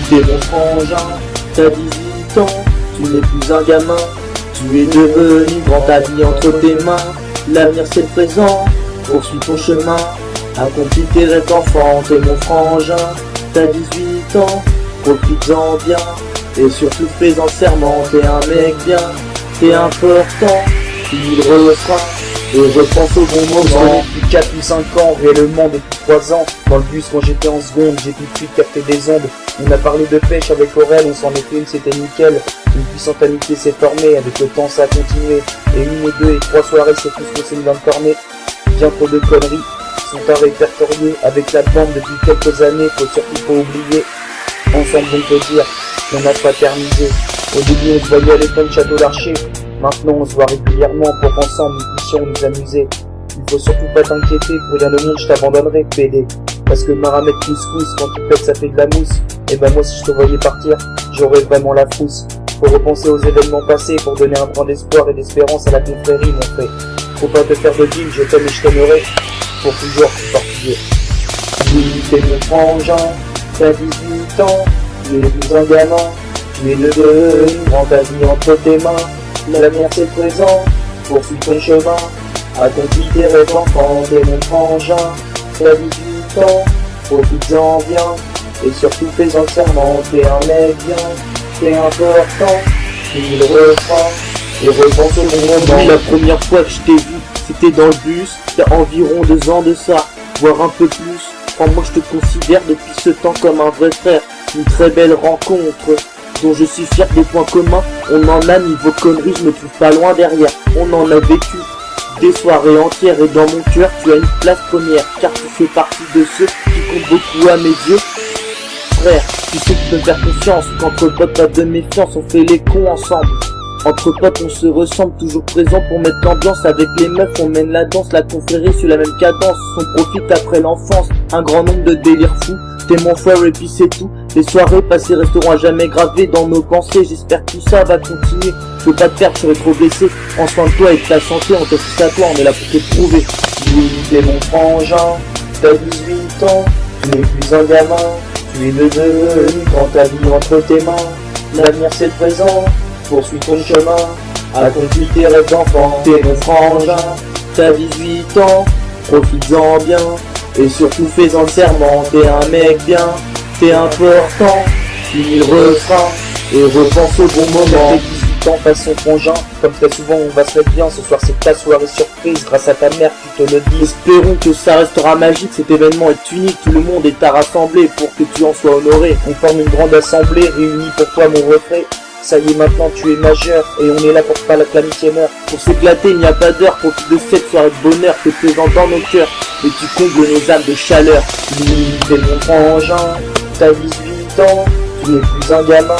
t'es mon frangin, t'as 18 ans, tu n'es plus un gamin. Tu es devenu grand, ta vie entre tes mains. L'avenir c'est le présent, poursuis ton chemin. Accomplis tes rêves d'enfant, t'es mon frangin. T'as 18 ans, profites-en bien. Et surtout fais-en serment, t'es un mec bien. T'es important, il refrain. Et repense au bon moment. Depuis 4 ou 5 ans, réellement depuis 3 ans. Dans le bus quand j'étais en seconde, j'ai tout de suite capté des ondes. On a parlé de pêche avec Aurel, on s'en est fait une, c'était nickel. Une puissante amitié s'est formée, avec le temps ça a continué. Et 1 et 2 et 3 soirées, c'est tout ce qu'on s'est mis dans le cornet. Bien trop de conneries sont à répertorier. Avec la bande depuis quelques années, faut surtout pas oublier. Ensemble on peut dire qu'on a fraternisé. Au début on se voyait à l'école Château d'Archer. Maintenant on se voit régulièrement pour qu'ensemble nous puissions nous amuser. Il faut surtout pas t'inquiéter, pour rien au monde je t'abandonnerai, PD. Parce que Maramec couscous, quand tu pètes ça fait de la mousse. Et ben moi si je te voyais partir, j'aurais vraiment la frousse. Faut repenser aux événements passés pour donner un brin d'espoir et d'espérance à la confrérie mon frère. Faut pas te faire de deal, je t'aime et je t'aimerai. Pour toujours, partir. Oui, t'es mon frangin, t'as 18 ans, tu es plus un gamin. Tu es devenu grand, ta vie entre tes mains. L'avenir c'est le présent, poursuis ton chemin. Accomplis tes rêves d'enfant, t'es mon frangin. T'as 18 ans, profites-en bien. Et surtout fais-en serment, t'es un mec bien. T'es important, il refrain. Et repense au bon moment. Oui, la première fois que je t'ai vu, c'était dans le bus. T'as environ 2 ans de ça, voire un peu plus. Enfin, moi je te considère depuis ce temps comme un vrai frère. Une très belle rencontre, dont je suis fier des points communs. On en a niveau conneries, je me trouve pas loin derrière. On en a vécu des soirées entières et dans mon cœur tu as une place première. Car tu fais partie de ceux qui comptent beaucoup à mes yeux. Frère, tu sais que tu peux me faire confiance. Qu'entre potes pas de méfiance, on fait les cons ensemble. Entre potes on se ressemble, toujours présent pour mettre l'ambiance. Avec les meufs on mène la danse, la confrérie sur la même cadence. On profite après l'enfance, un grand nombre de délires fous. T'es mon frère et puis c'est tout. Les soirées passées resteront à jamais gravées dans nos pensées. J'espère que tout ça va continuer. Je veux pas te perdre, je serai trop blessé. Prends soin de toi et de ta santé, on te pousse à toi, on est là pour te prouver. Oui, t'es mon frangin, t'as 18 ans, tu n'es plus un gamin. Tu es devenu grand, ta vie entre tes mains. L'avenir c'est le présent, poursuis ton chemin. Accomplis tes rêves d'enfant, t'es mon frangin. T'as 18 ans, profites-en bien. Et surtout fais-en serment, t'es un mec bien. T'es important, finis le refrain. Et repense au bon moment. T'es 18 ans, façon frangin. Comme très souvent on va se mettre bien. Ce soir c'est ta soirée surprise. Grâce à ta mère tu te le dis. Espérons que ça restera magique, cet événement est unique. Tout le monde est à rassembler pour que tu en sois honoré. On forme une grande assemblée réunie pour toi mon refrain. Ça y est maintenant tu es majeur et on est là pour pas que l'amitié meure. Pour s'éclater il n'y a pas d'heure, profite de cette soirée de bonheur. T'es présent dans nos cœurs et tu combles nos âmes de chaleur. Oui, t'es mon frangin, t'as 18 ans, tu n'es plus un gamin.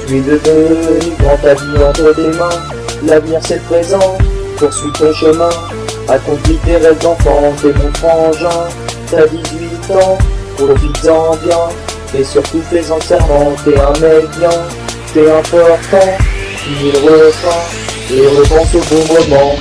Tu es devenu grand, ta vie entre tes mains. L'avenir c'est le présent, poursuis ton chemin. Accomplis tes rêves d'enfant, t'es mon frangin. T'as 18 ans, profites-en bien. Et surtout fais-en serment, t'es un mec bien. T'es important, finis le refrain. Et repense au bon moment.